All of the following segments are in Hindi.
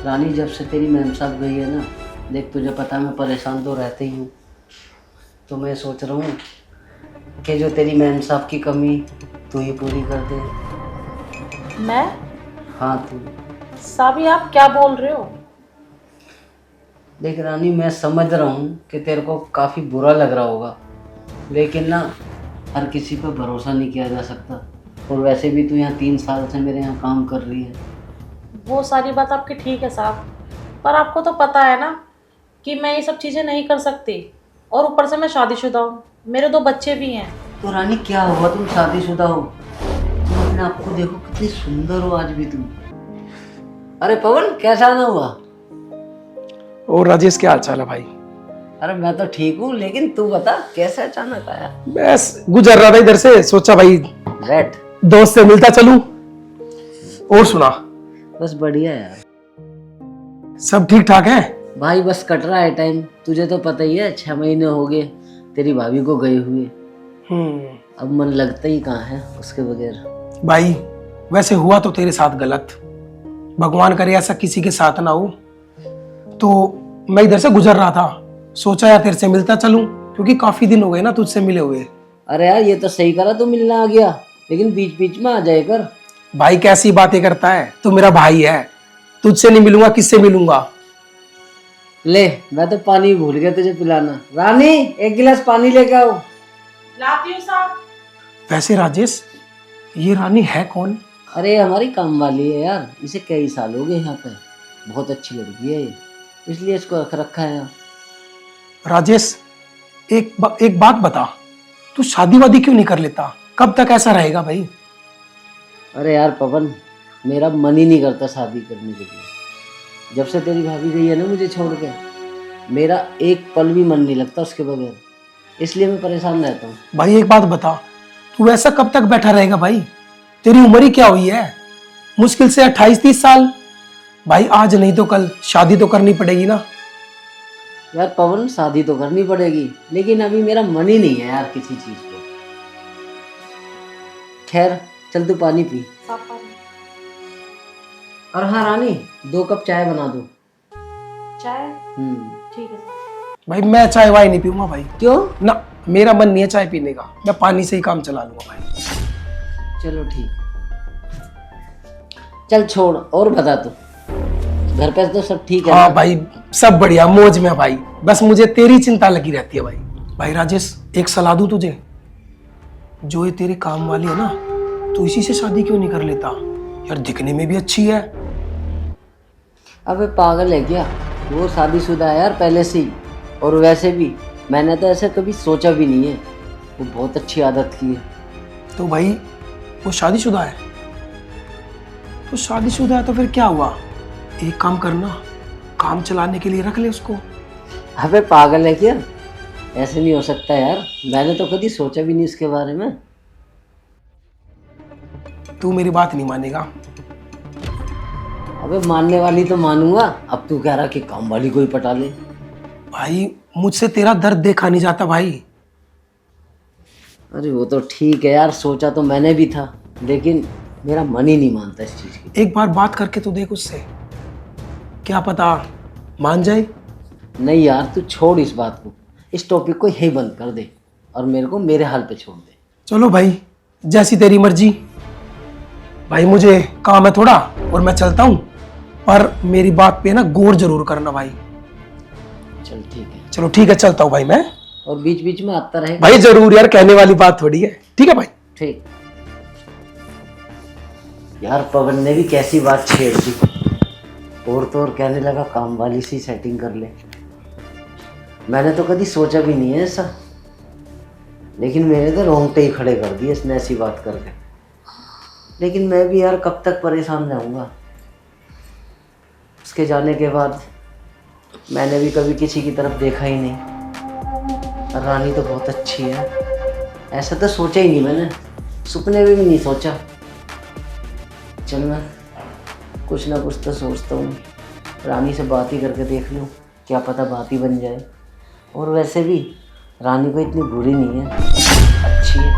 रानी, जब से तेरी मैम साहब गई है ना, देख तुझे पता मैं परेशान तो रहते ही हूँ। तो मैं सोच रहा हूँ कि जो तेरी मैम साहब की कमी तू ही पूरी कर दे। मैं? हाँ तू। साबी, आप क्या बोल रहे हो? देख रानी, मैं समझ रहा हूँ कि तेरे को काफ़ी बुरा लग रहा होगा, लेकिन ना हर किसी पर भरोसा नहीं किया जा सकता। और वैसे भी तू यहाँ 3 साल से मेरे यहाँ काम कर रही है। वो सारी बात आपकी ठीक है साहब, पर आपको तो पता है ना कि मैं ये सब चीज़ें नहीं कर सकती। और ऊपर से मैं शादीशुदा हूँ, मेरे 2 बच्चे भी हैं। तो रानी क्या हुआ, तुम शादीशुदा हो, तुम अपने आप को देखो कितनी सुंदर हो आज भी तुम। अरे पवन, कैसा आना हुआ? और राजेश, क्या हाल चाल है भाई? अरे मैं तो ठीक हूँ, लेकिन तू बता कैसे अचानक आया? बस गुजर रहा था इधर से, सोचा भाई बैठ। दोस्त से मिलता चलूं। और सुना? बस बढ़िया यार। सब ठीक ठाक है भाई बस कट रहा है टाइम, तुझे तो पता ही है 6 महीने हो गए तेरी भाभी को गए हुए। अब मन लगता ही कहाँ है उसके बगैर। भाई वैसे हुआ तो तेरे साथ गलत, भगवान करे ऐसा किसी के साथ ना हो। तो मैं इधर से गुजर रहा था, सोचा यार तेरे से मिलता चलूं, क्योंकि काफी दिन हो गए ना तुझसे मिले हुए। अरे यार ये तो सही करा तू मिलने आ गया, लेकिन बीच बीच में आ जाए कर। भाई कैसी बातें करता है, तू मेरा भाई है, तुझसे नहीं मिलूंगा किससे मिलूंगा? ले, मैं तो पानी भूल गया तुझे पिलाना। रानी, एक गिलास पानी लेके आओ। लाती हूँ साहब। वैसे राजेश, ये रानी है कौन? अरे हमारी काम वाली है यार, इसे कई साल हो गए यहाँ पे। बहुत अच्छी लड़की है ये, इसलिए इसको रख रखा है यहाँ। राजेश, एक बात बता, तू शादी वादी क्यों नहीं कर लेता? कब तक ऐसा रहेगा भाई? अरे यार पवन, मेरा मन ही नहीं करता शादी करने के लिए। जब से तेरी भाभी गई है ना मुझे छोड़ के, मेरा एक पल भी मन नहीं लगता उसके बगैर, इसलिए मैं परेशान रहता हूँ। भाई एक बात बता, तू ऐसा कब तक बैठा रहेगा भाई? तेरी उम्र ही क्या हुई है? मुश्किल से 28-30 साल। भाई आज नहीं तो कल शादी तो करनी पड़ेगी ना। यार पवन, शादी तो करनी पड़ेगी, लेकिन अभी मेरा मन ही नहीं है यार किसी चीज को। खैर चल तू पानी पी। और हाँ रानी, 2 कप चाय बना दो। चाय? हम्म। ठीक है साहब। भाई मैं चाय वाय नहीं पीऊंगा भाई। क्यों? ना, मेरा मन नहीं है चाय पीने का, मैं पानी से ही काम चला लूंगा भाई। चलो ठीक, चल छोड़। और बता तू, घर पे तो सब ठीक है हाँ ना? भाई सब बढ़िया, मौज में भाई, बस मुझे तेरी चिंता लगी रहती है भाई। भाई राजेश, एक सलाह दूं तुझे, जो ये तेरे काम वाली है ना, तो इसी से शादी क्यों नहीं कर लेता यार? दिखने में भी अच्छी है। अबे पागल है क्या, वो शादीशुदा है यार पहले से ही। और वैसे भी मैंने तो ऐसे कभी सोचा भी नहीं है, वो बहुत अच्छी आदत की है। तो भाई वो शादीशुदा है? तो शादीशुदा है तो फिर क्या हुआ? एक काम करना, काम चलाने के लिए रख ले उसको। अबे पागल है क्या, ऐसे नहीं हो सकता यार, मैंने तो कभी सोचा भी नहीं इसके बारे में। तू मेरी बात नहीं मानेगा। अबे मानने वाली तो मानूंगा, अब तू कह रहा कि काम वाली को ही पटा ले। भाई मुझसे तेरा दर्द देखा नहीं जाता भाई। अरे वो तो ठीक है यार, सोचा तो मैंने भी था, लेकिन मेरा मन ही नहीं मानता इस चीज़ की। एक बार बात करके तो देख उससे, क्या पता मान जाए। नहीं यार तू छोड़ इस बात को, इस टॉपिक को यही बंद कर दे और मेरे को मेरे हाल पे छोड़ दे। चलो भाई, जैसी तेरी मर्जी। भाई मुझे काम है थोड़ा और मैं चलता हूँ, पर मेरी बात पे ना गौर जरूर करना भाई। चल ठीक है। चलो ठीक है, चलता हूँ भाई मैं। और बीच बीच में आता रहे भाई जरूर यार, कहने वाली बात थोड़ी है। ठीक है भाई। ठीक। यार पवन ने भी कैसी बात छेड़ दी, और तो और कहने लगा काम वाली सी सेटिंग कर ले। मैंने तो कभी सोचा भी नहीं है ऐसा, लेकिन मेरे तो रोंगटे ही खड़े कर दिए इसने ऐसी बात करके। लेकिन मैं भी यार कब तक परेशान रहूँगा। उसके जाने के बाद मैंने भी कभी किसी की तरफ देखा ही नहीं। और रानी तो बहुत अच्छी है, ऐसा तो सोचा ही नहीं मैंने, सपने में भी नहीं सोचा। चल मैं कुछ ना कुछ तो सोचता हूँ, रानी से बात ही करके देख लूँ, क्या पता बात ही बन जाए। और वैसे भी रानी को इतनी बुरी नहीं है, अच्छी है,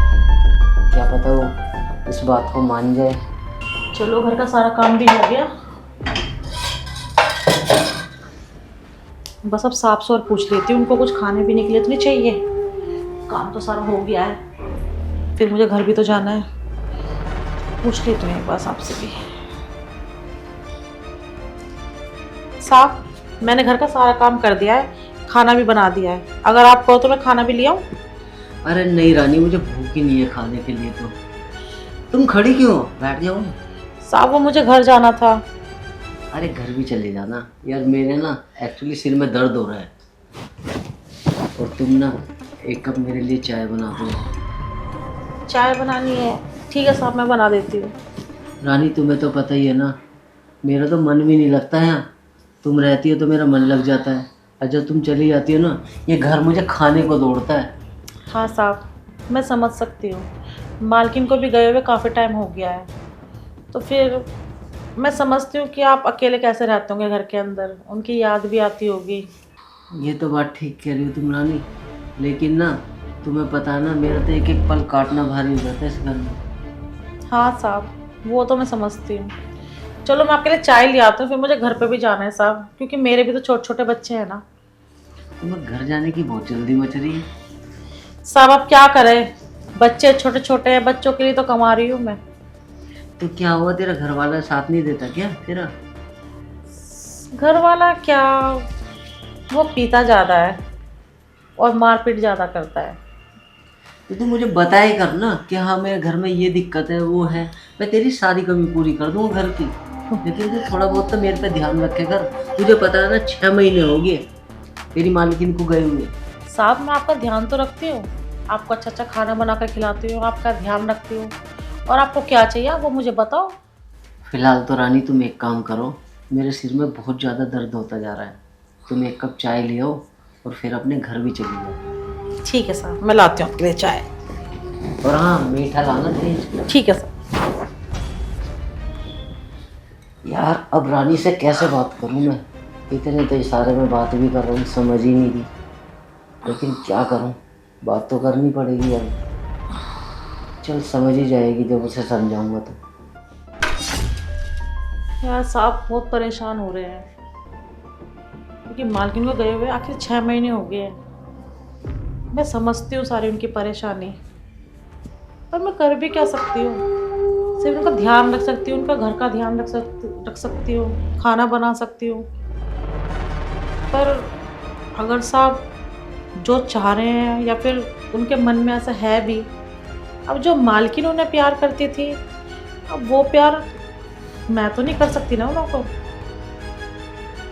क्या पता वो इस बात को मान जाए। चलो घर का सारा काम भी हो गया, बस अब साफ से और पूछ लेती हूँ, उनको कुछ खाने पीने के लिए तो नहीं चाहिए? काम तो सारा हो गया है, फिर मुझे घर भी तो जाना है। पूछ लेती हूँ एक बार आपसे भी। साहब, मैंने घर का सारा काम कर दिया है, खाना भी बना दिया है। अगर आप कहो तो मैं खाना भी ले आऊँ? अरे नहीं रानी, मुझे भूख ही नहीं है खाने के लिए। तो तुम खड़ी क्यों हो? बैठ जाओ ना। साहब वो मुझे घर जाना था। अरे घर भी चले जाना यार, मेरे ना एक्चुअली सिर में दर्द हो रहा है। और तुम ना एक कप मेरे लिए चाय बना दो। चाय बनानी है? ठीक है साहब, मैं बना देती हूँ। रानी तुम्हें तो पता ही है ना, मेरा तो मन भी नहीं लगता है यहाँ। तुम रहती हो तो मेरा मन लग जाता है, और जब तुम चली जाती हो ना, ये घर मुझे खाने को दौड़ता है। हाँ साहब, मैं समझ सकती हूँ। मालकिन को भी गए हुए काफ़ी टाइम हो गया है, तो फिर मैं समझती हूँ कि आप अकेले कैसे रहते होंगे घर के अंदर, उनकी याद भी आती होगी। ये तो बात ठीक कह रही हो तुम रानी, लेकिन ना तुम्हें पता है ना, मेरा तो एक एक पल काटना भारी हो जाता है इस घर में। हाँ साहब, वो तो मैं समझती हूँ। चलो मैं आपके लिए चाय ले आती हूँ, फिर मुझे घर पे भी जाना है साहब, क्योंकि मेरे भी तो छोटे छोटे बच्चे हैं ना। तुम्हें घर जाने की बहुत जल्दी मच रही है। साहब अब क्या करें, बच्चे छोटे छोटे हैं, बच्चों के लिए तो कमा रही हूँ मैं। तो क्या हुआ, तेरा घर वाला साथ नहीं देता क्या तेरा? घर वाला क्या, वो पीता ज़्यादा है और मारपीट ज़्यादा करता है। तो तू मुझे बताए कर ना कि हाँ मेरे घर में ये दिक्कत है वो है, मैं तेरी सारी कमी पूरी कर दूंगा घर की। लेकिन तू थोड़ा बहुत तो मेरे पे ध्यान रखे कर। तुझे पता है ना 6 महीने हो गए तेरी मालकिन को गए हुए। साहब मैं आपका ध्यान तो रखती हूँ, आपको अच्छा अच्छा खाना बना कर खिलाती हूँ, आपका ध्यान रखती हूँ। और आपको क्या चाहिए वो मुझे बताओ। फिलहाल तो रानी तुम एक काम करो, मेरे सिर में बहुत ज़्यादा दर्द होता जा रहा है। तुम एक कप चाय ले आओ और फिर अपने घर भी चली जाओ। ठीक है साहब, मैं लाती हूँ आपके लिए चाय। और हाँ, मीठा लाना तेज। ठीक है साहब। यार अब रानी से कैसे बात करूँ मैं? इतने तो इशारे में बात भी कर रहा हूँ, समझ ही नहीं रही। लेकिन क्या करूँ, बात तो करनी पड़ेगी अब। चल समझ ही जाएगी जब उसे समझाऊंगा तो। यार साहब बहुत परेशान हो रहे हैं, क्योंकि मालकिन को गए हुए आखिर 6 महीने हो गए हैं। मैं समझती हूँ सारी उनकी परेशानी, पर मैं कर भी क्या सकती हूँ? सिर्फ उनका ध्यान रख सकती हूँ, उनका घर का ध्यान रख सकती हूँ, खाना बना सकती हूँ। पर अगर साहब जो चाह रहे हैं या फिर उनके मन में ऐसा है भी, अब जो मालकिन उन्हें प्यार करती थी, अब वो प्यार मैं तो नहीं कर सकती ना उनको।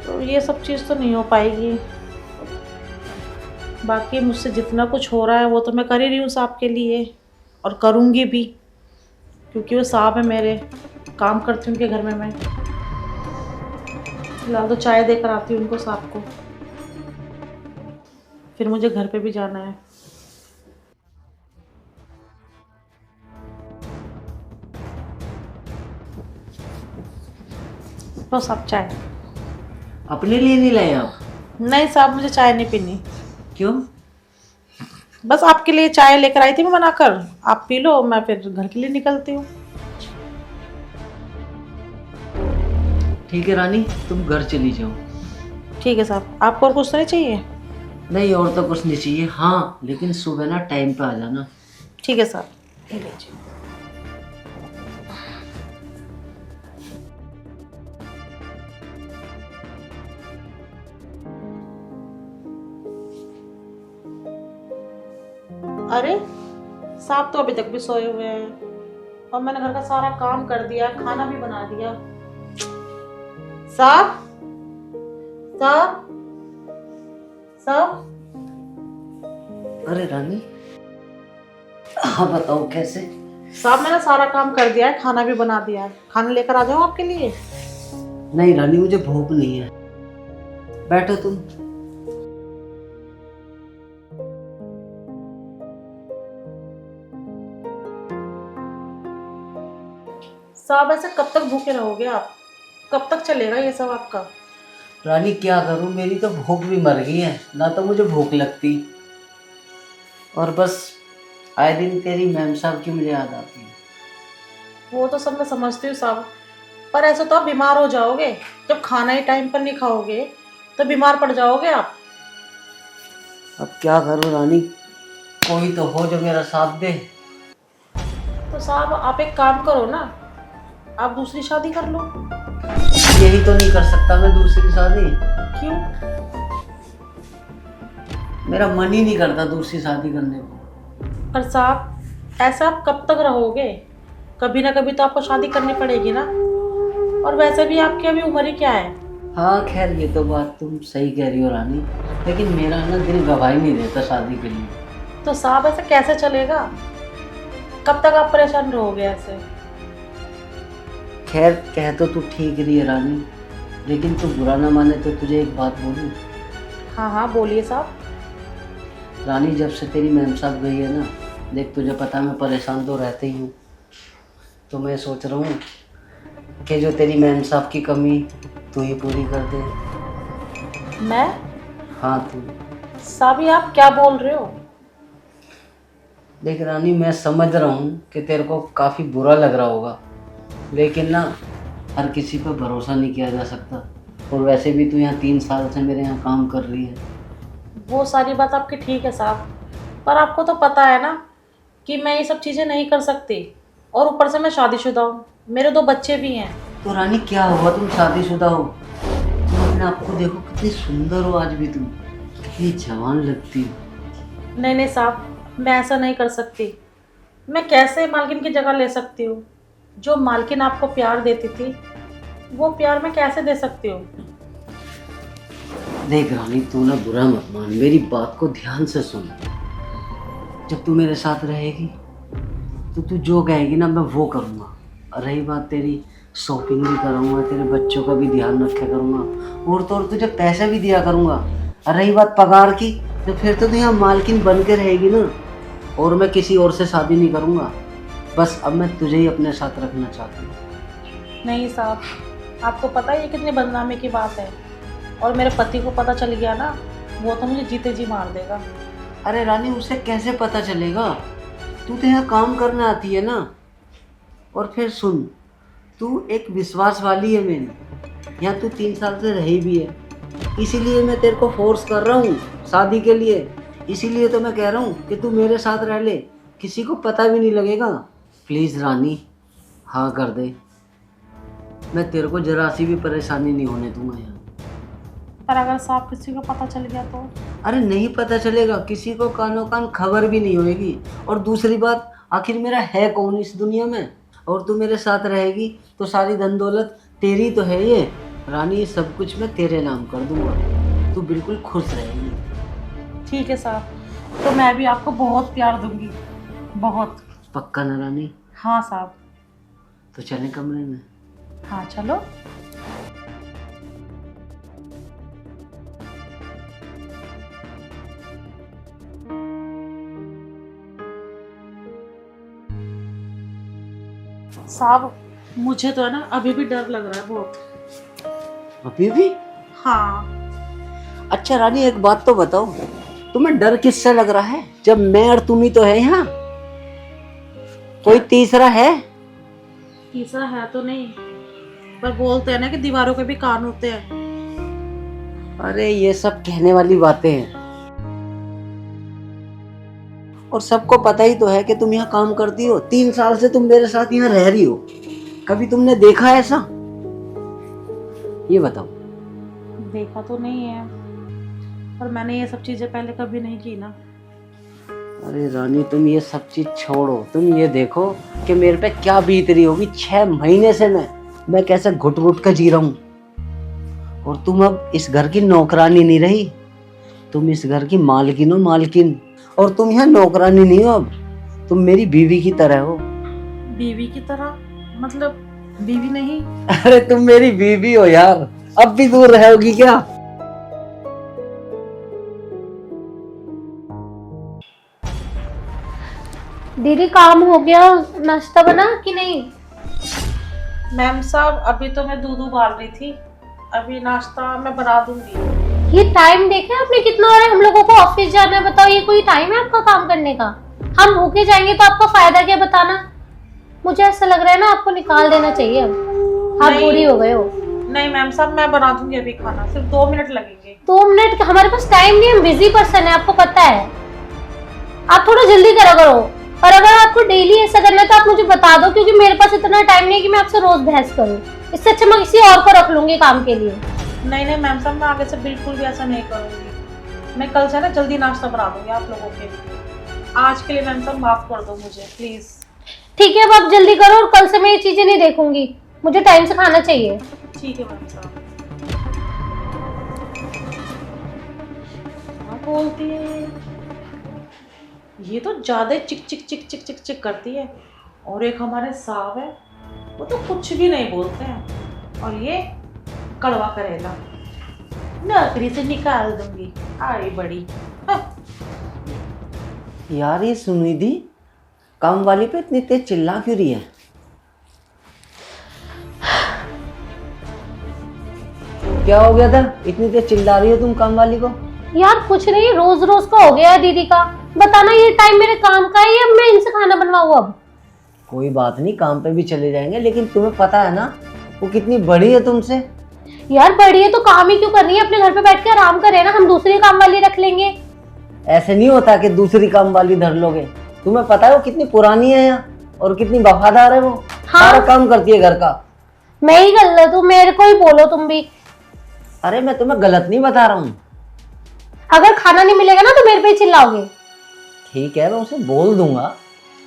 तो ये सब चीज़ तो नहीं हो पाएगी। बाकी मुझसे जितना कुछ हो रहा है वो तो मैं कर ही रही हूँ साहब के लिए, और करूँगी भी, क्योंकि वो साहब है मेरे, काम करती हूँ उनके घर में मैं। फिलहाल तो चाय देकर आती हूँ उनको साहब को, फिर मुझे घर पे भी जाना है। लो साहब चाय। अपने लिए नहीं लाए आप? नहीं साहब, मुझे चाय नहीं पीनी। क्यों? बस आपके लिए चाय लेकर आई थी मैं बनाकर, आप पी लो, मैं फिर घर के लिए निकलती हूँ। ठीक है रानी, तुम घर चली जाओ। ठीक है साहब, आपको और कुछ तो नहीं चाहिए? नहीं और तो कुछ नहीं चाहिए। हाँ लेकिन सुबह ना टाइम पे आ जाना। ठीक है साहब, ये लीजिए। अरे साहब तो अभी तक भी सोए हुए हैं, और मैंने घर का सारा काम कर दिया, खाना भी बना दिया। साहब, साहब, साहब। अरे रानी, हाँ बताओ कैसे? साहब मैंने सारा काम कर दिया है, खाना भी बना दिया है, खाना लेकर आ जाओ आपके लिए। नहीं रानी, मुझे भूख नहीं है, बैठो तुम। साहब ऐसे कब तक भूखे रहोगे आप? कब तक चलेगा ये सब आपका? रानी क्या करूं, मेरी तो भूख भी मर गई है, ना तो मुझे भूख लगती, और बस आए दिन तेरी मैम साहब की मुझे याद आती है। वो तो सब मैं समझती हूँ साहब, पर ऐसे तो आप बीमार हो जाओगे जब खाना ही टाइम पर नहीं खाओगे, तो बीमार पड़ जाओगे आप। अब क्या करूं रानी, कोई तो हो जो मेरा साथ दे। तो साहब आप एक काम करो ना, आप दूसरी शादी कर लो। यही तो नहीं कर सकता मैं दूसरी शादी, क्यों? मेरा मन ही नहीं करता दूसरी शादी करने को। पर साहब ऐसा आप कब तक रहोगे? कभी ना कभी तो आपको शादी करनी पड़ेगी ना। और वैसे भी आपकी अभी उम्र ही क्या है? हाँ खैर ये तो बात तुम सही कह रही हो रानी, लेकिन मेरा ना दिल गवाही नहीं देता शादी के लिए। तो साहब ऐसे कैसे चलेगा? कब तक आप परेशान रहोगे ऐसे? खैर कह तो तू ठीक रही है रानी, लेकिन तू बुरा ना माने तो तुझे एक बात बोलूं। हाँ हाँ बोलिए साहब। रानी जब से तेरी मैम साहब गई है ना, देख तुझे पता मैं परेशान तो रहते ही हूँ, तो मैं सोच रहा हूँ कि जो तेरी मैम साहब की कमी तू ही पूरी कर दे। मैं? हाँ तू। साहब ये आप क्या बोल रहे हो? देख रानी मैं समझ रहा हूँ कि तेरे को काफ़ी बुरा लग रहा होगा, लेकिन ना हर किसी पर भरोसा नहीं किया जा सकता। और वैसे भी तू यहाँ 3 साल से मेरे यहाँ काम कर रही है। वो सारी बात आपकी ठीक है साहब, पर आपको तो पता है ना कि मैं ये सब चीज़ें नहीं कर सकती। और ऊपर से मैं शादीशुदा हूँ, मेरे 2 बच्चे भी हैं। तो रानी क्या हुआ, तुम शादीशुदा हो, तुम अपने आप को देखो कितनी सुंदर हो, आज भी तुम कितनी जवान लगती हो। नहीं नहीं साहब, मैं ऐसा नहीं कर सकती। मैं कैसे मालकिन की जगह ले सकती हूँ? जो मालकिन आपको प्यार देती थी वो प्यार मैं कैसे दे सकती हूँ? देख रानी तू ना बुरा मत मान, मेरी बात को ध्यान से सुन। जब तू मेरे साथ रहेगी तो तू जो कहेगी ना मैं वो करूँगा। और रही बात तेरी, शॉपिंग भी कराऊंगा, तेरे बच्चों का भी ध्यान रखा करूँगा, और तो और तुझे पैसे भी दिया करूँगा। और रही बात पगार की, तो फिर तो तू यहाँ मालकिन बन के रहेगी ना, और मैं किसी और से शादी नहीं करूँगा। बस अब मैं तुझे ही अपने साथ रखना चाहती हूँ। नहीं साहब, आपको पता है ये कितनी बदनामी की बात है। और मेरे पति को पता चल गया ना, वो तो मुझे जीते जी मार देगा। अरे रानी उसे कैसे पता चलेगा, तू तो यहाँ काम करने आती है ना। और फिर सुन, तू एक विश्वास वाली है मेरी, यहाँ तू 3 साल से रही भी है, इसीलिए मैं तेरे को फोर्स कर रहा हूँ शादी के लिए। इसीलिए तो मैं कह रहा हूँ कि तू मेरे साथ रह ले, किसी को पता भी नहीं लगेगा। प्लीज़ रानी हाँ कर दे, मैं तेरे को जरा सी भी परेशानी नहीं होने दूंगा यहाँ। पर अगर साहब किसी को पता चल गया तो? अरे नहीं पता चलेगा, किसी को कानो कान खबर भी नहीं होएगी। और दूसरी बात, आखिर मेरा है कौन इस दुनिया में, और तू मेरे साथ रहेगी तो सारी धन दौलत तेरी तो है ये रानी, ये सब कुछ मैं तेरे नाम कर दूंगा, तू बिल्कुल खुश रहेगी। ठीक है साहब, तो मैं भी आपको बहुत प्यार दूंगी, बहुत। पक्का ना रानी? हाँ साहब। तो चलें कमरे में? हाँ चलो। साहब मुझे तो है ना अभी भी डर लग रहा है बहुत। अभी भी? हाँ। अच्छा रानी एक बात तो बताओ, तुम्हें डर किससे लग रहा है, जब मैं और तुम ही तो है यहाँ, कोई तीसरा है? तीसरा है तो नहीं, पर बोलते हैं ना कि दीवारों के भी कान होते हैं। अरे ये सब कहने वाली बातें हैं, और सबको पता ही तो है कि तुम यहाँ काम करती हो, 3 साल से तुम मेरे साथ यहाँ रह रही हो, कभी तुमने देखा ऐसा? ये बताओ। देखा तो नहीं है, पर मैंने ये सब चीजें पहले कभी नहीं की ना। अरे रानी तुम ये सब चीज छोड़ो, तुम ये देखो कि मेरे पे क्या बीत रही होगी। 6 महीने से मैं कैसे घुट घुट कर जी रहा हूँ, और तुम अब इस घर की नौकरानी नहीं रही, तुम इस घर की मालकिन हो, मालकिन। और तुम यहाँ नौकरानी नहीं हो, अब तुम मेरी बीवी की तरह हो। बीवी की तरह? मतलब बीवी नहीं? अरे तुम मेरी बीवी हो यार, अब भी दूर रहोगी क्या? दीदी काम हो गया, नाश्ता बना कि नहीं? मैम साहब अभी तो मैं दूध उबाल रही थी, अभी नाश्ता मैं बना दूंगी। ये टाइम देखे आपने कितना हो रहा है, हम लोगों को ऑफिस जाना है। बताओ ये कोई टाइम है आपका काम करने का? हम भूखे जाएंगे तो आपका फायदा क्या बताना। मुझे ऐसा लग रहा है ना आपको निकाल देना चाहिए, अब आप नहीं। बुरी हो गए हो। नहीं मैम साहब, मैं बना दूंगी अभी खाना, सिर्फ 2 मिनट लगेंगे। 2 मिनट? हमारे पास टाइम नहीं, हम बिजी पर्सन है, आपको पता है। आप थोड़ा जल्दी करा करो। और अगर आपको डेली ऐसा करना है तो आप मुझे बता दो, क्योंकि मेरे पास इतना टाइम नहीं है कि मैं आपसे रोज बहस करूं। इससे अच्छा मैं किसी और को रख लूंगी काम के लिए। नहीं नहीं मैम साहब, मैं आगे से बिल्कुल भी ऐसा नहीं करूंगी। मैं कल से ना जल्दी नाश्ता बना दूंगी आप लोगों के लिए। आज के लिए मैम साहब माफ कर दो मुझे प्लीज। ठीक है, अब आप जल्दी करो और कल से मैं ये चीजें नहीं देखूंगी। मुझे टाइम से खाना चाहिए। ठीक है मैम साहब। क्या बोलती है ये, तो ज्यादा चिक चिक चिक चिक चिक चिक करती है। और एक हमारे साहब है, वो तो कुछ भी नहीं बोलते हैं। और ये कड़वा करेगा, नौकरी से निकाल दूंगी। आई बड़ी हाँ। यार ये सुनिधि काम वाली पे इतनी तेज चिल्ला क्यों रही है? क्या हो गया था, इतनी तेज चिल्ला रही हो तुम काम वाली को? यार कुछ नहीं, रोज रोज का हो गया है दीदी का। बताना, ये टाइम मेरे काम का है या मैं इनसे खाना बनवाऊं अब? कोई बात नहीं, काम पे भी चले जाएंगे, लेकिन तुम्हें पता है ना वो कितनी बड़ी है तुमसे। यार बड़ी है तो काम ही क्यों करनी है, अपने घर पे बैठ के आराम करे ना, हम दूसरी काम वाली रख लेंगे। ऐसे नहीं होता कि दूसरी काम वाली धर लोगे। तुम्हें पता है वो कितनी पुरानी है यहाँ और कितनी वफादार है वो। हाँ। सारा काम करती है घर का। मैं ही गलत हूँ, मेरे को ही बोलो तुम भी। अरे मैं तुम्हें गलत नहीं बता रहा हूँ। अगर खाना नहीं मिलेगा ना तो मेरे पे ही चिल्लाओगे। ठीक है, मैं उसे बोल दूंगा।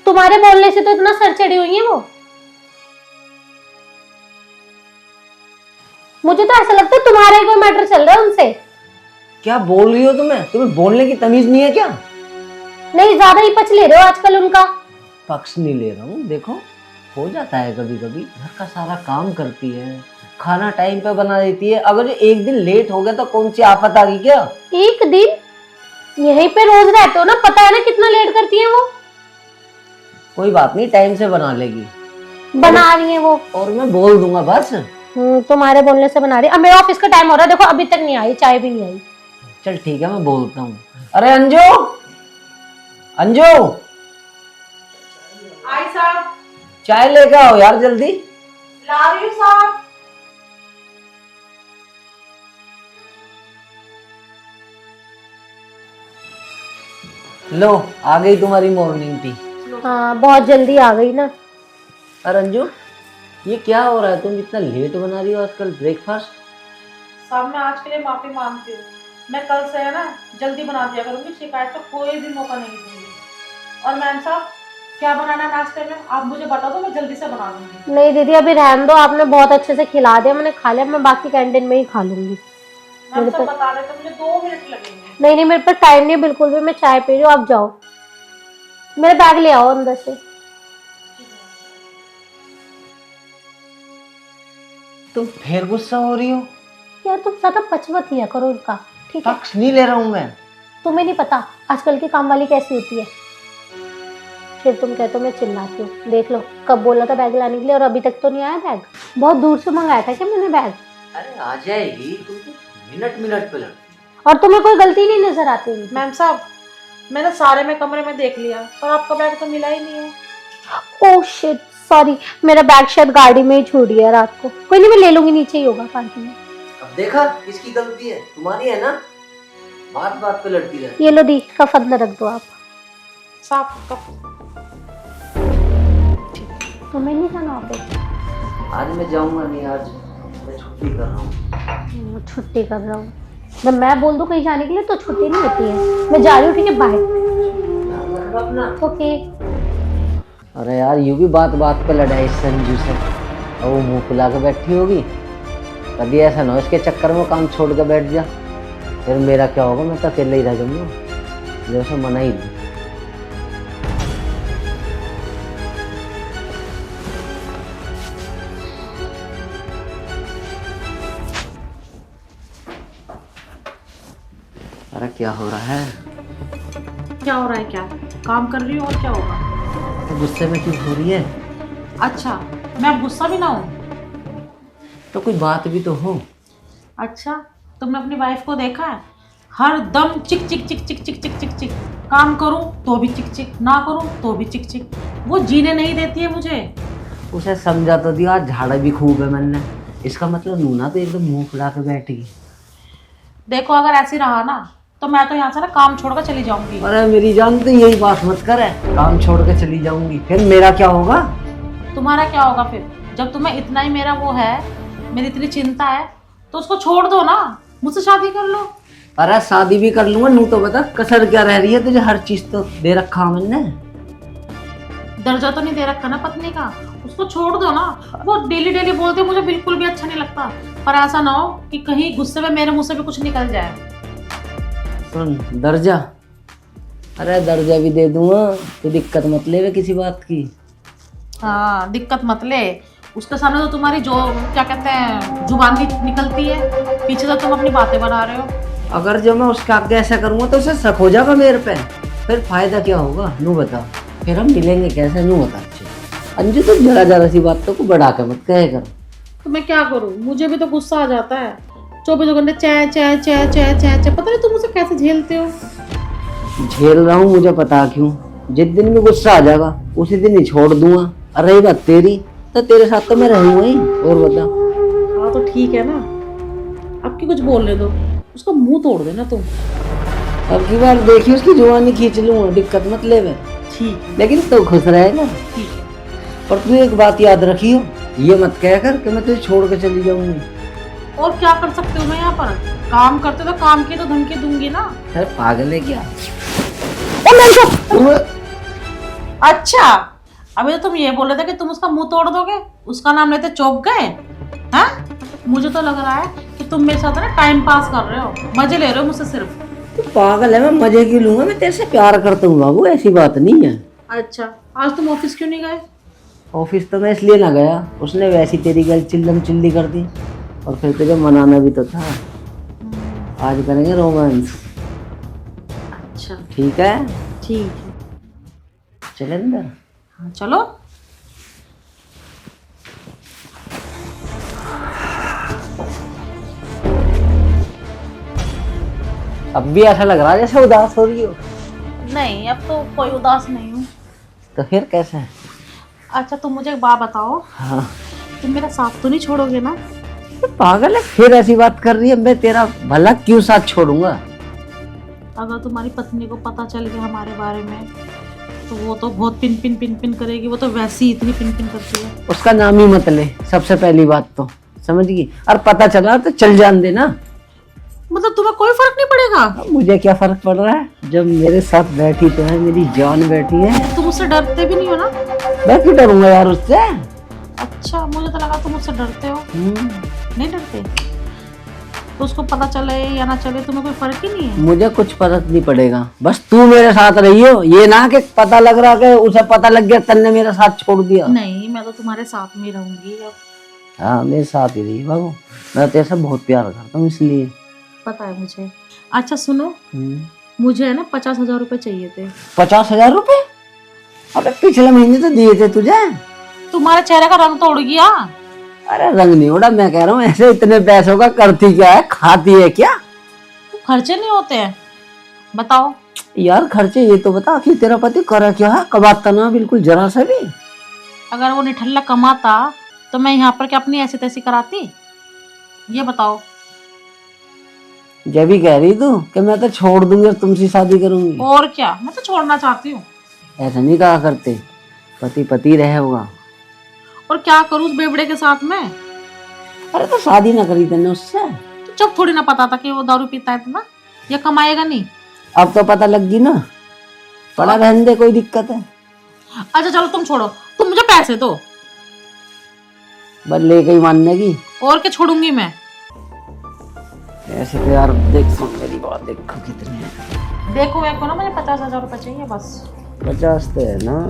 तुम्हारे बोलने से तो इतना सर चढ़ी हुई है वो। मुझे तो ऐसा लगता है तुम्हारा ही कोई मैटर चल रहा है उनसे। क्या बोल रही हो तुम्हें बोलने की तमीज नहीं है क्या? नहीं, ज्यादा ही पच ले रहे हो आजकल उनका। पक्ष नहीं ले रहा हूँ, देखो हो जाता है कभी कभी। घर का सारा काम करती है, खाना टाइम पे बना देती है। अगर एक दिन लेट हो गया तो कौन सी आफत आ गई क्या? एक दिन? यहीं पे रोज रहते हो ना, पता है ना कितना लेट करती है वो। कोई बात नहीं, टाइम से बना लेगी। बना रही है वो। और मैं बोल दूंगा बस। तुम्हारे बोलने से बना रही। अब मेरा ऑफिस का टाइम हो रहा है, देखो अभी तक नहीं आई, चाय भी नहीं आई। चल ठीक है, मैं बोलता हूँ। अरे अंजू, अंजू आई साहब, चाय लेके आओ यार जल्दी। ला रही हूँ साहब। लो आ गई तुम्हारी मॉर्निंग टी। हाँ बहुत जल्दी आ गई ना। अरे अंजू ये क्या हो रहा है, तुम इतना लेट बना रही हो आजकल ब्रेकफास्ट? साहब मैं आज के लिए माफी मांगती हूँ। मैं कल से है ना जल्दी बना दिया करूंगी, शिकायत का कोई भी मौका नहीं दूंगी। और मैम साहब क्या बनाना है नाश्ते में आप मुझे बता दो, मैं जल्दी से बना दूंगी। नहीं दीदी अभी रहने दो, आपने बहुत अच्छे से खिला दिया, मैंने खा लिया, मैं बाकी कैंटीन में ही खा लूंगी। मैम साहब बता रहे थे मुझे 2 मिनट लगेंगे। नहीं नहीं, मेरे पास टाइम नहीं है बिल्कुल भी, मैं चाय पी रही हूँ, आप जाओ। मेरा बैग ले आओ अंदर से। तुम फिर गुस्सा हो रही हो? यार तुम ज्यादा पचमत लिया करो इनका, ठीक है? पक्ष नहीं ले रहा हूँ मैं। तुम्हें नहीं पता आजकल की काम वाली कैसी होती है। फिर तुम कहते हो मैं चिल्लाती हूँ। देख लो कब बोला था बैग लाने के लिए और अभी तक तो नहीं आया बैग। बहुत दूर से मंगाया था क्या मैंने बैग? अरे आ जाएगी, तुम तो मिनट मिनट पे लड़ती। और तुम्हें कोई गलती नहीं नजर आती उनकी। मैम साहब मैंने सारे में कमरे में देख लिया पर आपका बैग तो मिला ही नहीं है। ओह शिट, सॉरी, मेरा बैग शायद गाड़ी में ही छूट गया रात को। कोई नहीं, मैं ले लूंगी, नीचे ही होगा पार्किंग में। अब देखा किसकी गलती है, तुम्हारी है ना। बात बात पे लड़ती रहती। ये लो दी, कफ अंदर रख दो आप। साहब कब तुम्हें नहीं जाना ऑफिस? आज मैं जाऊंगा नहीं, आज मैं छुट्टी कर रहा हूँ। छुट्टी कर रहा हूँ? जब मैं बोल दूं कहीं जाने के लिए तो छुट्टी नहीं होती है। मैं जा रही हूँ, ठीक है, बाय। अपना ओके। अरे यार यूं भी बात बात पे लड़ाई संजू से, और वो मुंह फुला के बैठी होगी। कभी ऐसा ना हो इसके चक्कर में काम छोड़ के बैठ जा, फिर मेरा क्या होगा, मैं तो अकेले ही रह जाऊंगा। जैसे मना ही नहीं। अरे क्या हो रहा है? क्या हो रहा है? क्या काम कर रही हूँ और क्या होगा? तो गुस्से में क्यों हो रही है? अच्छा मैं अब गुस्सा भी ना हूँ? तो कोई बात भी तो हो। अच्छा तुमने अपनी वाइफ को देखा है, हर दम चिक चिक चिक चिक चिक चिक चिक चिक। काम करूँ तो भी चिक चिक, ना करूँ तो भी चिक चिक। वो जीने नहीं देती है मुझे। उसे समझा तो दिया, झाड़ा भी खूब है मैंने। इसका मतलब नूना तो एकदम मुंह फुला के बैठी है। देखो अगर ऐसी रहा ना तो मैं तो यहाँ से ना काम छोड़कर चली जाऊंगी। अरे मेरी जान तो यही बात मत कर है, काम छोड़ के चली जाऊंगी, फिर मेरा क्या होगा? तुम्हारा क्या होगा फिर? जब तुम्हें इतना ही मेरा वो है, मेरी इतनी चिंता है, तो उसको छोड़ दो ना, मुझसे शादी कर लो। अरे शादी भी कर लूंगा, नू तो बता कसर क्या रह रही है तुझे? हर चीज तो दे रखा मैंने। दर्जा तो नहीं दे रखा ना पत्नी का, उसको छोड़ दो ना। वो डेली डेली बोलते मुझे बिल्कुल भी अच्छा नहीं लगता, पर ऐसा ना हो कि कहीं गुस्से में मेरे मुंह से भी कुछ निकल जाए। सुन दर्जा, अरे दर्जा भी दे दूंगा, तो दिक्कत मत ले किसी बात की। हाँ दिक्कत मत ले, उसके सामने तो तुम्हारी जो क्या कहते हैं जुबान भी निकलती है, पीछे तो तुम अपनी बातें बना रहे हो। अगर जो मैं उसका आगे ऐसा करूंगा तो उसे शक हो जाएगा मेरे पे, फिर फायदा क्या होगा? नू बता, फिर हम मिलेंगे कैसे? नू बता। अंजू तो जरा जरा सी बातों को बढ़ा के मत कहे कर। तो मैं क्या करूं, मुझे भी तो गुस्सा आ जाता है। 24 घंटे चे चे चे चे चे चे, पता नहीं तुम उसे कैसे झेलते हो। झेल रहा हूँ, मुझे पता क्यों। जिस दिन भी गुस्सा आ जाएगा उसी दिन ही छोड़ दूंगा। और रही बात तेरी, तो तेरे साथ तो मैं रहूंगा ही। और बता। हाँ तो ठीक है ना, अब की कुछ बोलने दो, उसका मुंह तोड़ देना तुम। अब की बार देखिए उसकी जुबानी खींच लूंगा, दिक्कत मत ले। ठीक है, लेकिन तो खुश रहेगा। ठीक है। और तू एक बात याद रखियो, ये मत कह कर कि मैं तुझे छोड़ के चली जाऊंगी। और क्या कर सकते हो? मैं यहाँ पर काम करते तो काम की तो धमकी दूंगी ना। अरे पागल है क्या? अच्छा, अभी तो तुम ये बोल रहे थे कि तुम उसका मुंह तोड़ दोगे, उसका नाम लेते चौंक गए। हाँ, मुझे तो लग रहा है कि तुम मेरे साथ ना टाइम पास कर रहे हो, मजे ले रहे हो मुझसे सिर्फ। तू पागल है, मैं मजे की लूंगा, मैं तेरे से प्यार करता हूँ बाबू, ऐसी बात नहीं है। अच्छा, आज तुम ऑफिस क्यों नहीं गए? ऑफिस तो मैं इसलिए ना गया, उसने वैसी तेरी गल चिल्लम चिल्ली कर दी, और फिर तुझे मनाना भी तो था। आज करेंगे रोमांस। अच्छा ठीक है, ठीक है, चले अंदर। हाँ चलो। अब भी ऐसा लग रहा है जैसे उदास हो रही हो। नहीं, अब तो कोई उदास नहीं हूँ। तो फिर कैसा है? अच्छा तुम मुझे एक बात बताओ, हाँ, तुम मेरा साथ तो नहीं छोड़ोगे ना? तो पागल है, फिर ऐसी बात कर रही है। मैं तेरा भला क्यों साथ छोड़ूंगा? अगर तुम्हारी पत्नी को पता चल गया हमारे बारे में, तो वो तो बहुत पिन पिन पिन पिन करेगी। वो तो वैसे ही इतनी पिन पिन करती है। उसका नाम ही मत ले, सबसे पहली बात तो, समझ गई? और पता चला तो चल जान देना। मतलब तुम्हें कोई फर्क नहीं पड़ेगा? मुझे क्या फर्क पड़ रहा है, जब मेरे साथ बैठी तो है, मेरी जान बैठी है। तुम उससे डरते भी नहीं हो ना? मैं क्यों डरूंगा यार उससे? अच्छा, मुझे तो लगा तुम उससे डरते हो। नहीं डरते? तो उसको पता चले या ना चले तुम्हें कोई फर्क ही नहीं है? मुझे कुछ फर्क नहीं पड़ेगा, बस तू मेरे साथ रही हो। ये ना कि पता लग रहा कि उसे पता लग गया तन्ने मेरा साथ छोड़ दिया। नहीं, मैं तो तुम्हारे साथ में ही रहूंगी अब। हाँ, मेरे साथ ही रही बाबू, मैं तेरे से बहुत प्यार करता हूँ इसलिए। पता है मुझे। अच्छा सुनो, मुझे है ना 50,000 रुपए चाहिए थे। 50,000 रुपए? अबे पिछले महीने तो दिए थे तुझे। तुम्हारे चेहरे का रंग तो उड़ गया। अरे रंग नहीं उड़ा, मैं कह रहा हूँ ऐसे इतने पैसों का करती क्या है, खाती है क्या? तो खर्चे नहीं होते हैं, बताओ। यार खर्चे ये तो बता कि तेरा पति करा क्या है, कमाता ना बिल्कुल जरा सा भी। अगर वो निठल्ला कमाता तो मैं यहाँ पर क्या अपनी ऐसी तैसी कराती? ये बताओ। जब भी कह रही तू कि मैं तो छोड़ दूंगी और तुमसे शादी करूंगी। और क्या, मैं तो छोड़ना चाहती हूँ। ऐसा नहीं कहा करते, पति पति रहे होगा। और क्या करूँ उस बेवड़े के साथ में? अरे तो शादी ना करी तेने उससे? तो जब थोड़ी ना पता था कि वो दारू पीता है ना, या कमाएगा नहीं। अब तो पता लग गई ना, पड़ा रहने दे, कोई दिक्कत है? अच्छा चलो तुम छोड़ो, तुम मुझे पैसे दो। बस लेके ही मानने की। और क्या छोड़ूंगी मैं? ऐसे तो यार देखो मेरी बात, देखो कितने हैं। देखो एक को ना, मुझे 50,000 रुपए चाहिए बस। 50 तो है ना।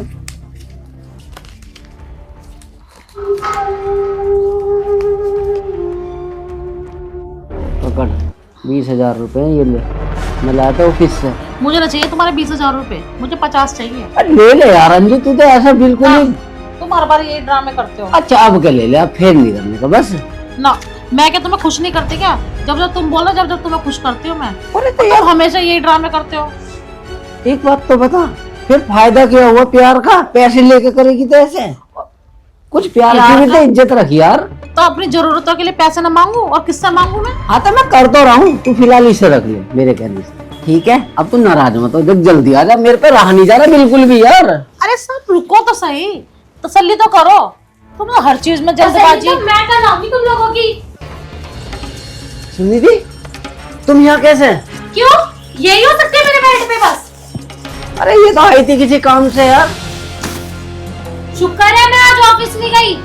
पकड़ 20,000 रुपए ये ले, मैं लाया था ऑफिस से। मुझे ना चाहिए तुम्हारे 20,000 रुपए, मुझे 50 चाहिए। अरे ले ले यार अंजू, तू तो ऐसा बिल्कुल नहीं। तुम हर बार यही ड्रामे करते हो। अच्छा अब क्या ले ले, अब फिर नहीं करने का बस। ना, मैं क्या तुम्हें खुश नहीं करती क्या? जब जब तुम बोलो, जब जब तुम्हें खुश करती हूँ मैं। अरे तो तुम यार हमेशा यही ड्रामे करते हो। एक बात तो बता, फिर फायदा क्या हुआ प्यार का? पैसे लेके करेगी तो ऐसे? कुछ प्यार की भी तो इज्जत रख यार। तो अपनी जरूरतों के लिए पैसे ना मांगू और किससे मांगू मैं? हाँ तो मैं कर तो रहा हूँ, तू फिलहाल इसे रख ले मेरे कहने से, ठीक है? अब तू नाराज मत हो, देख जल्दी आ जा, मेरे पे रहा नहीं जा रहा बिल्कुल भी यार। अरे सब रुको तो सही, तसल्ली तो करो। तुम तो हर चीज में जल्दबाजी। तो मैं कर लाऊंगी तुम लोगों की। सुनिधि, तुम यहाँ कैसे? क्यों? यही हो सकते हैं मेरे बेड पे बस। अरे ये तो आई थी किसी काम से यार। शुक्र है मैं आज ऑफिस नहीं गई।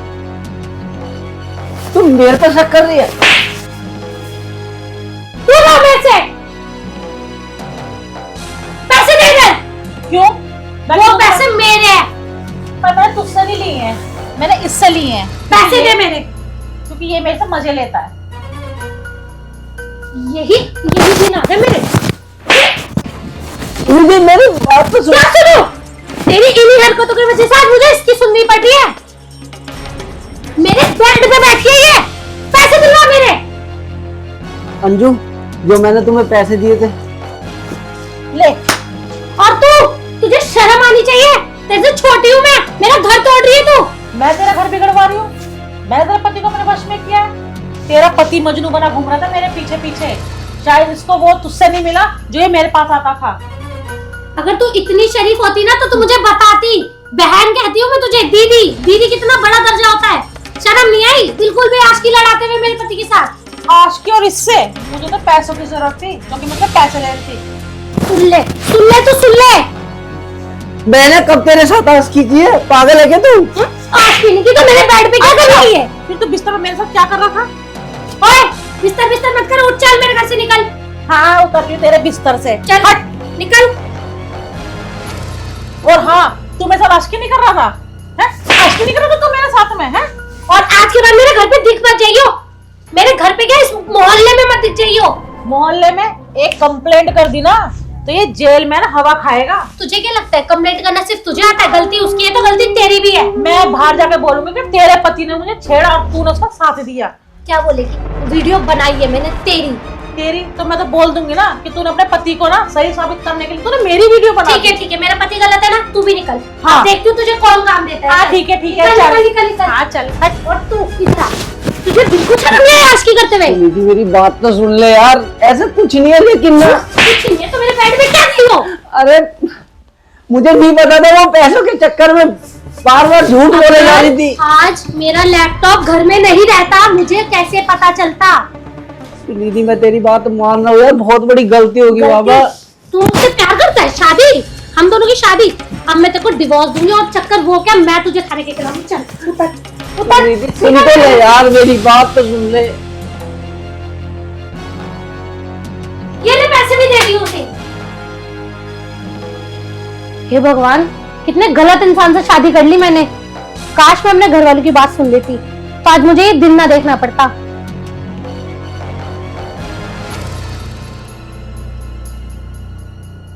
तुम मेरे पे शक कर रही है? तू ला मेरे से पैसे दे दे। क्यों? वो पैसे मेरे हैं। पर मैंने तुझसे नहीं लिए हैं, मैंने इससे लिए हैं। पैसे दे मेरे। क्योंकि ये मेरे से मजे लेता है। यही दिन आ गए मेरे। मुझे मेरी बात तो सुन। क्या सुनो? तेरी इन्हीं हरकतों की वजह से आज मुझे इसकी सुननी पड़ रही है। मेरे बेड पे बैठी है ये। पैसे दिलवा मेरे। अंजू, जो मैंने तुम्हें पैसे दिए थे, ले। और तुझे शर्म आनी चाहिए। तेरे से छोटी हूँ मैं, मेरा घर तोड़ रही है तू। मैं तेरा घर बिगड़वा रही हूँ? मैंने तेरे पति को अपने वश में किया है। तेरा पति मजनू बना घूम रहा था मेरे पीछे पीछे। शायद इसको वो तुझसे नहीं मिला जो ये मेरे पास आता था। अगर तू इतनी शरीफ होती ना तो तू मुझे बताती। बहन कहती हूँ मैं तुझे। दीदी, दीदी कितना बड़ा दर्जा होता है। शर्म नहीं आई बिल्कुल भी आशिकी लड़ाते हुए मेरे पति के साथ। आशिकी और इससे मुझे तो पैसों की जरूरत थी, क्योंकि मुझे पैसे ले रही थी। सुन ले तो सुन ले। मैंने कब तेरे साथ आशिकी की है? पागल है क्या तू? आशिकी नहीं की तो मेरे बेड पे क्या कर रही है? फिर तू बिस्तर पे मेरे साथ क्या कर रहा था? ओए, बिस्तर मत कर, उठ चल मेरे घर से निकल। हाँ, उतर रही हूँ तेरे बिस्तर से। चल हट, निकल। और हाँ, तू मेरे साथ आशिकी नहीं कर रहा था? हैं? आशिकी नहीं कर रहा था तू मेरे साथ में? हैं? और आज के बाद मेरे घर पे दिख मत जाइयो। मेरे घर पे क्या, इस मोहल्ले में मत दिख जाइयो। मोहल्ले में एक कंप्लेंट कर दी ना तो ये जेल में ना हवा खाएगा। तुझे क्या लगता है कंप्लेंट करना सिर्फ तुझे आता है? गलती उसकी है तो गलती तेरी भी है। मैं बाहर जाके बोलूंगी कि तेरे पति ने मुझे छेड़ा और तूने उसका साथ दिया। क्या बोलेगी? वीडियो बनाई है मैंने तेरी। तो मैं तो बोल दूंगी ना कि तूने अपने पति को ना सही साबित करने के लिए तूने मेरी वीडियो बना दी। ठीक है, मेरा पति गलत है ना, तू भी निकल। हाँ। देखती हूँ तुझे कौन काम देता है। हाँ ठीक है निकल। हाँ चल हट। और तू इधर आ। तुझे बिल्कुल शर्म नहीं है आशिकी करते हुए? सुनिधि, मेरी बात तो सुन ले यार, ऐसा कुछ नहीं है लेकिन ना। कुछ नहीं है तो मेरे बेड पे क्या नहीं हो? अरे मुझे नहीं पता था, वो पैसों के चक्कर में बार बार झूठ बोले जा रही थी। आज मेरा लैपटॉप घर में नहीं रहता, मुझे कैसे पता चलता? सुनिधि, मैं तेरी बात मान रहा हूँ यार, बहुत बड़ी गलती होगी बाबा। तू मुझसे प्यार करता है? शादी, हम दोनों की शादी। अब मैं तेरे को डिवोर्स दूंगी और चक्कर वो क्या, मैं तुझे खाने के खिलाऊंगी। चल उतर। सुनिधि, सुन तो ले यार, मेरी बात तो सुन ले। ये ले पैसे भी दे दी उसे। हे भगवान, कितने गलत इंसान से शादी कर ली मैंने। काश मैं अपने घर वालों की बात सुन लेती तो आज मुझे ये दिन ना देखना पड़ता।